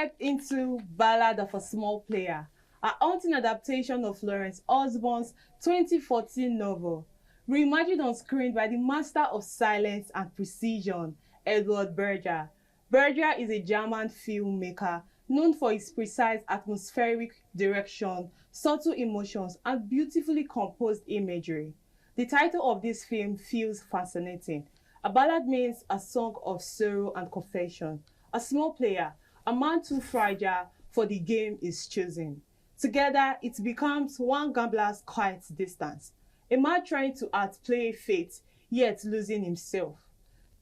step into Ballad of a Small Player, a haunting adaptation of Lawrence Osborne's 2014 novel, reimagined on screen by the master of silence and precision, Edward Berger. Berger is a German filmmaker known for his precise atmospheric direction, subtle emotions, and beautifully composed imagery. The title of this film feels fascinating. A ballad means a song of sorrow and confession. A small player, a man too fragile for the game is chosen. Together, it becomes one gambler's quiet distance. A man trying to outplay fate, yet losing himself.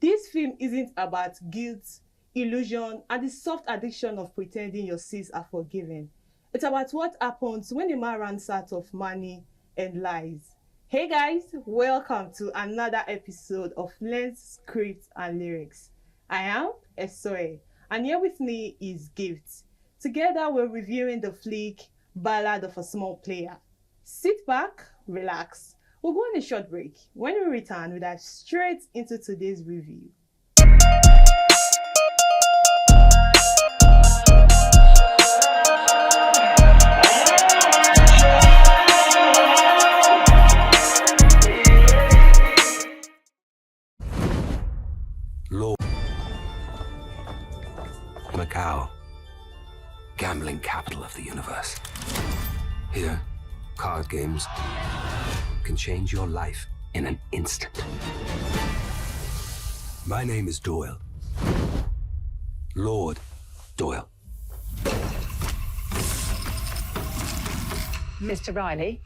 This film isn't about guilt, illusion, and the soft addiction of pretending your sins are forgiven. It's about what happens when a man runs out of money and lies. Hey guys, welcome to another episode of Lens, Script and Lyrics. I am Esoe, and here with me is Gift. Together we're reviewing the flick Ballad of a Small Player. Sit back, relax. We'll go on a short break. When we return, we'll dive straight into today's review. Lord Macau, gambling capital of the universe. Here, card games can change your life in an instant. My name is Doyle. Lord Doyle. Mr. Riley?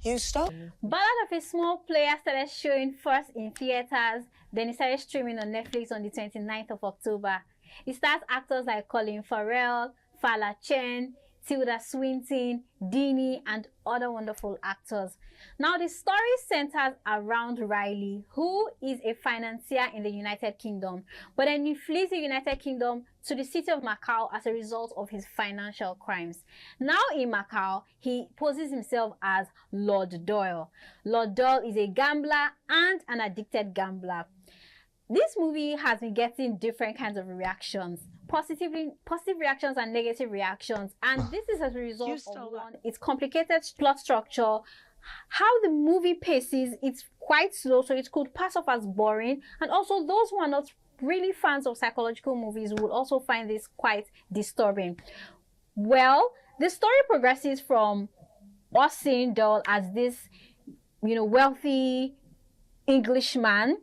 You stop? Ballad of a Small Player started showing first in theaters, then it started streaming on Netflix on the 29th of October. It stars actors like Colin Farrell, Fala Chen, Tilda Swinton, Dini, and other wonderful actors. Now, the story centers around Riley, who is a financier in the United Kingdom, but then he flees the United Kingdom to the city of Macau as a result of his financial crimes. Now in Macau, he poses himself as Lord Doyle. Lord Doyle is a gambler and an addicted gambler. This movie has been getting different kinds of reactions. Positive reactions and negative reactions, and this is as a result of one, its complicated plot structure, how the movie paces. It's quite slow, so it could pass off as boring, and also those who are not really fans of psychological movies will also find this quite disturbing. Well, the story progresses from us seeing Doyle as this, wealthy Englishman,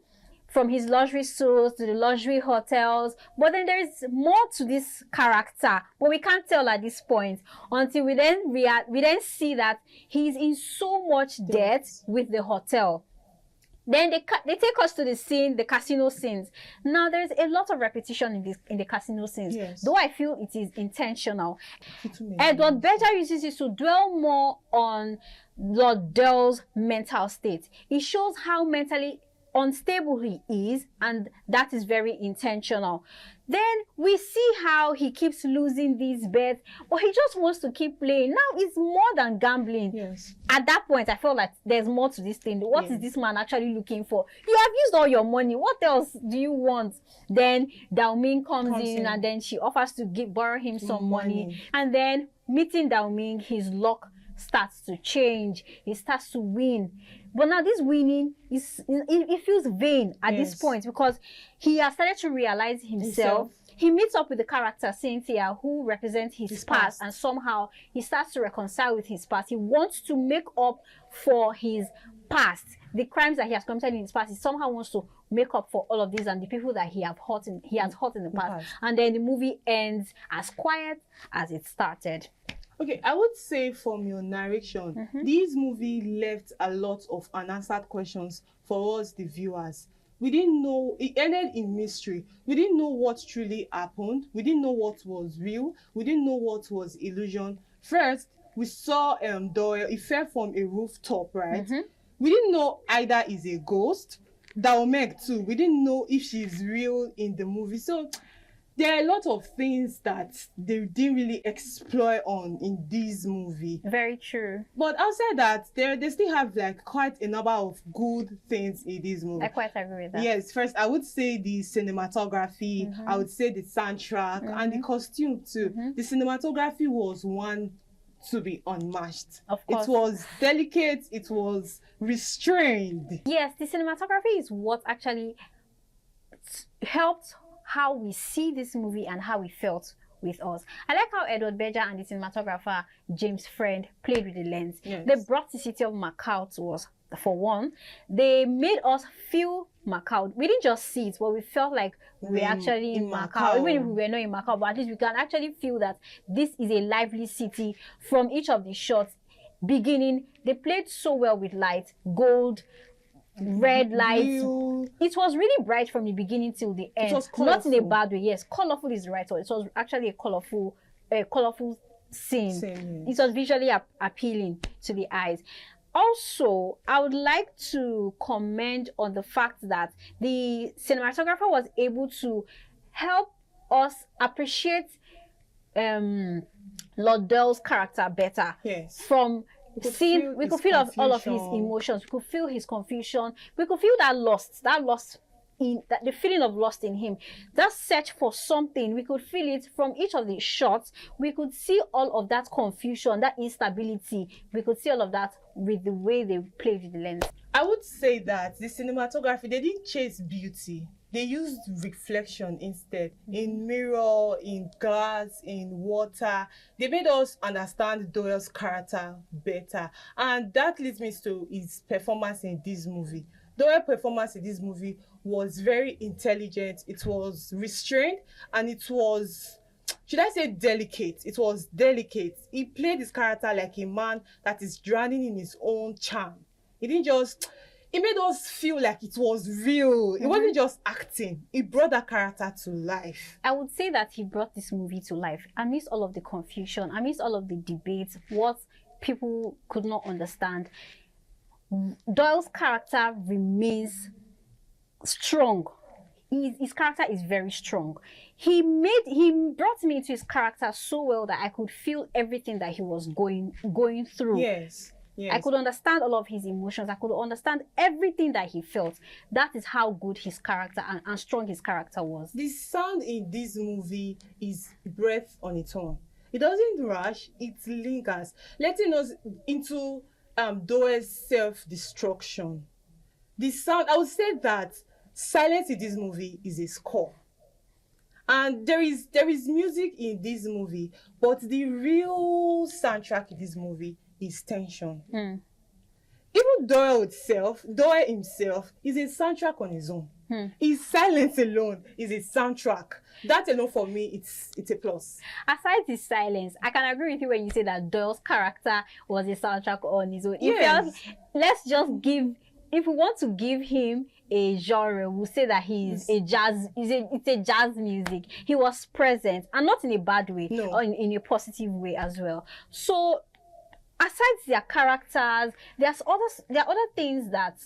from his luxury stores to the luxury hotels, but then there is more to this character, but we can't tell at this point until we then see that he's in so much debt with the hotel. Then they take us to the casino scenes. Now there's a lot of repetition in the casino scenes, yes, though I feel it is intentional. Edward Berger uses it to dwell more on Lord Doyle's mental state. It shows how mentally unstable he is, and that is very intentional. Then we see how he keeps losing these bets, but he just wants to keep playing. Now it's more than gambling. Yes. At that point, I felt like there's more to this thing. What is this man actually looking for? You have used all your money. What else do you want? Then Dao Ming comes in, and then she offers to borrow him some money. And then meeting Dao Ming, his luck starts to change. He starts to win. But now this winning it feels vain at this point, because he has started to realize himself. He meets up with the character Cynthia, who represents his past, and somehow he starts to reconcile with his past. He wants to make up for his past, the crimes that he has committed in his past. He somehow wants to make up for all of these and the people that he has hurt in the past. And then the movie ends as quiet as it started. Okay, I would say from your narration, this movie left a lot of unanswered questions for us, the viewers. We didn't know, it ended in mystery. We didn't know what truly happened. We didn't know what was real. We didn't know what was illusion. First, we saw Doyle, he fell from a rooftop, right? We didn't know either is a ghost. Dao Meg too, we didn't know if she's real in the movie. So there are a lot of things that they didn't really explore on in this movie. Very true. But outside that, they still have like quite a number of good things in this movie. I quite agree with that. Yes, first I would say the cinematography, I would say the soundtrack and the costume too. The cinematography was one to be unmatched. Of course. It was delicate, it was restrained. Yes, the cinematography is what actually helped how we see this movie and how we felt with us. I like how Edward Berger and the cinematographer James Friend played with the lens. Yes. They brought the city of Macau to us. For one, they made us feel Macau. We didn't just see it, but we felt like we're actually in Macau. Even if we were not in Macau, but at least we can actually feel that this is a lively city from each of the shots. Beginning, they played so well with light, gold, red lights. It was really bright from the beginning till the end. It was not in a colorful. bad way. Yes, colorful is the right word. It was actually a colorful scene. Same, It was visually appealing to the eyes. Also, I would like to comment on the fact that the cinematographer was able to help us appreciate Lord Doyle's character better. Yes. From We could seeing, feel we his could feel of all of his confusion. emotions. We could feel his confusion. We could feel that lost in that, the feeling of lost in him, that search for something. We could feel it from each of the shots. We could see all of that confusion, that instability. We could see all of that with the way they played with the lens. I would say that the cinematography, they didn't chase beauty. They used reflection instead. In mirror, in glass, in water. They made us understand Doyle's character better. And that leads me to his performance in this movie. Doyle's performance in this movie was very intelligent. It was restrained and it was, should I say delicate? It was delicate. He played his character like a man that is drowning in his own charm. He didn't just, it made us feel like it was real. It wasn't just acting. It brought that character to life. I would say that he brought this movie to life. Amidst all of the confusion, amidst all of the debates, what people could not understand, Doyle's character remains strong. His character is very strong. He brought me into his character so well that I could feel everything that he was going through. Yes. Yes. I could understand all of his emotions. I could understand everything that he felt. That is how good his character and strong his character was. The sound in this movie is breath on its own. It doesn't rush, it lingers, letting us into Doyle's self-destruction. The sound, I would say that silence in this movie is a score. And there is music in this movie, but the real soundtrack in this movie is tension. Even Doyle himself is a soundtrack on his own. His silence alone is a soundtrack. That alone for me, it's a plus. Aside his silence, I can agree with you when you say that Doyle's character was a soundtrack on his own. Yes. Let's just give, if we want to give him a genre, we'll say that he's a jazz, it's a jazz music. He was present, and not in a bad way, No. or in a positive way as well. So aside their characters, there are other things that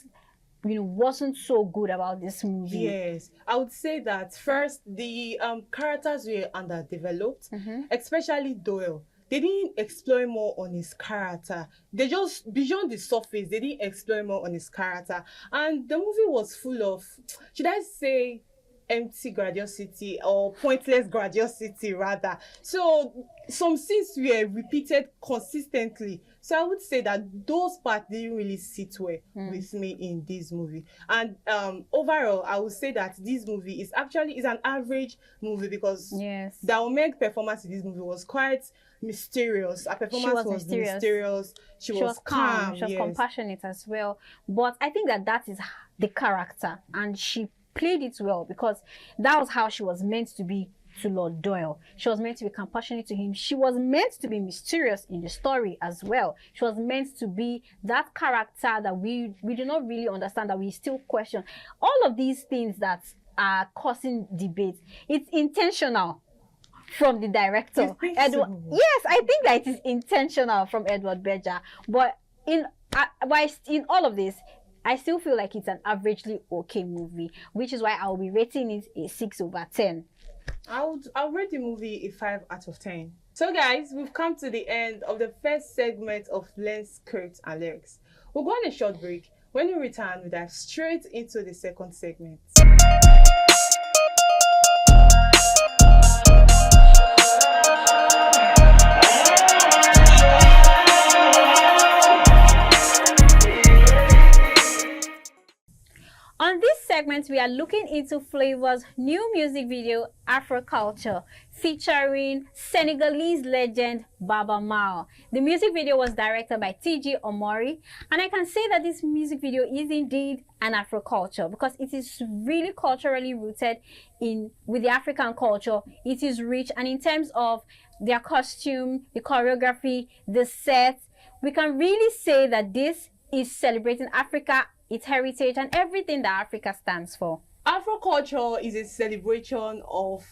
wasn't so good about this movie. Yes, I would say that first the characters were underdeveloped, especially Doyle. They didn't explore more on his character. They just, beyond the surface, they didn't explore more on his character. And the movie was full of, should I say, empty grandiosity or pointless grandiosity rather. So some scenes were repeated consistently. So I would say that those parts didn't really sit well with me in this movie. And overall, I would say that this movie is an average movie because Yes. the Omeg's performance in this movie was quite mysterious. Her performance was mysterious. She was calm. She was yes. compassionate as well. But I think that is the character, and she played it well because that was how she was meant to be to Lord Doyle. She was meant to be compassionate to him. She was meant to be mysterious in the story as well. She was meant to be that character that we do not really understand, that we still question. All of these things that are causing debate, it's intentional from the director. Edward, yes, I think that it is intentional from Edward Berger. But in all of this, I still feel like it's an averagely okay movie, which is why I'll be rating it a 6/10 I'll rate the movie a 5 out of 10. So guys, we've come to the end of the first segment of Lens, Script and Lyrics. We'll go on a short break. When we return, we dive straight into the second segment. On this segment, we are looking into Flavour's new music video, Afroculture, featuring Senegalese legend Baaba Maal. The music video was directed by TG Omori, and I can say that this music video is indeed an Afroculture because it is really culturally rooted with the African culture. It is rich, and in terms of their costume, the choreography, the set, we can really say that this is celebrating Africa, its heritage, and everything that Africa stands for. Afroculture is a celebration of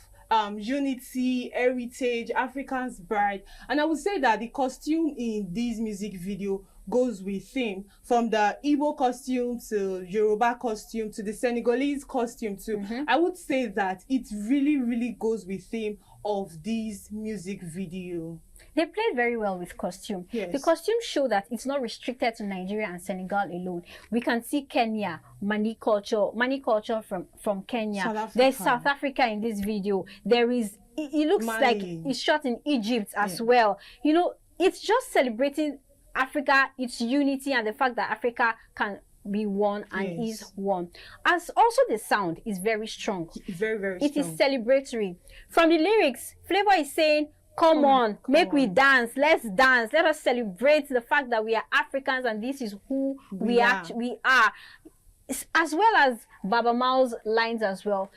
unity, heritage, African's pride, and I would say that the costume in this music video goes with theme, from the Igbo costume to Yoruba costume to the Senegalese costume too. I would say that it really goes with theme of this music video. They played very well with costume. Yes. The costume show that it's not restricted to Nigeria and Senegal alone. We can see Kenya, Mani culture from Kenya. There's South Africa in this video. There is, it looks Mali. Like it's shot in Egypt as well. You know, it's just celebrating Africa, its unity, and the fact that Africa can be one and is one. As also the sound is very strong. Very strong. It is celebratory. From the lyrics, Flavour is saying, come on, we dance, let's dance, let us celebrate the fact that we are Africans and this is who we are. As well as Baaba Maal's lines as well.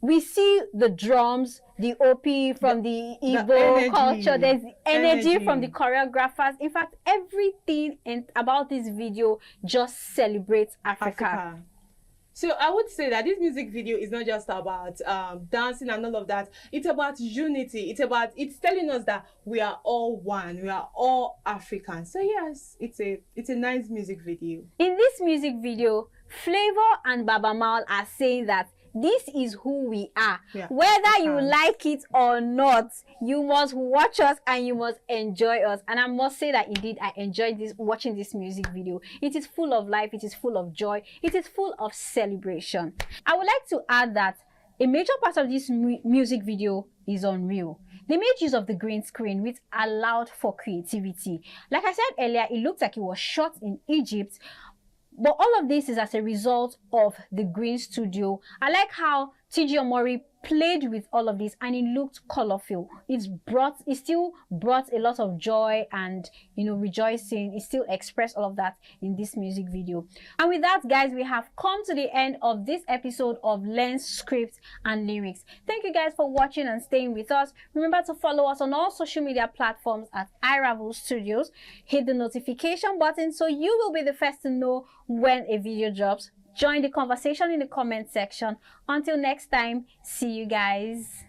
We see the drums, the OP from the Igbo culture, there's energy from the choreographers. In fact, everything about this video just celebrates Africa. So I would say that this music video is not just about dancing and all of that. It's about unity. It's telling us that we are all one. We are all Africans. So yes, it's a nice music video. In this music video, Flavour and Baaba Maal are saying that this is who we are. Whether you like it or not, you must watch us and you must enjoy us. And I must say that indeed I enjoyed watching this music video. It is full of life, it is full of joy, it is full of celebration. I would like to add that a major part of this music video is unreal. They made use of the green screen, which allowed for creativity. Like I said earlier, it looked like it was shot in Egypt. But all of this is as a result of the green studio. I like how TG Omori played with all of this and it looked colorful. It still brought a lot of joy and, you know, rejoicing. It still expressed all of that in this music video. And with that, guys, we have come to the end of this episode of Lens, Script and Lyrics. Thank you guys for watching and staying with us. Remember to follow us on all social media platforms at iRavel Studios. Hit the notification button so you will be the first to know when a video drops. Join the conversation in the comment section. Until next time, see you guys.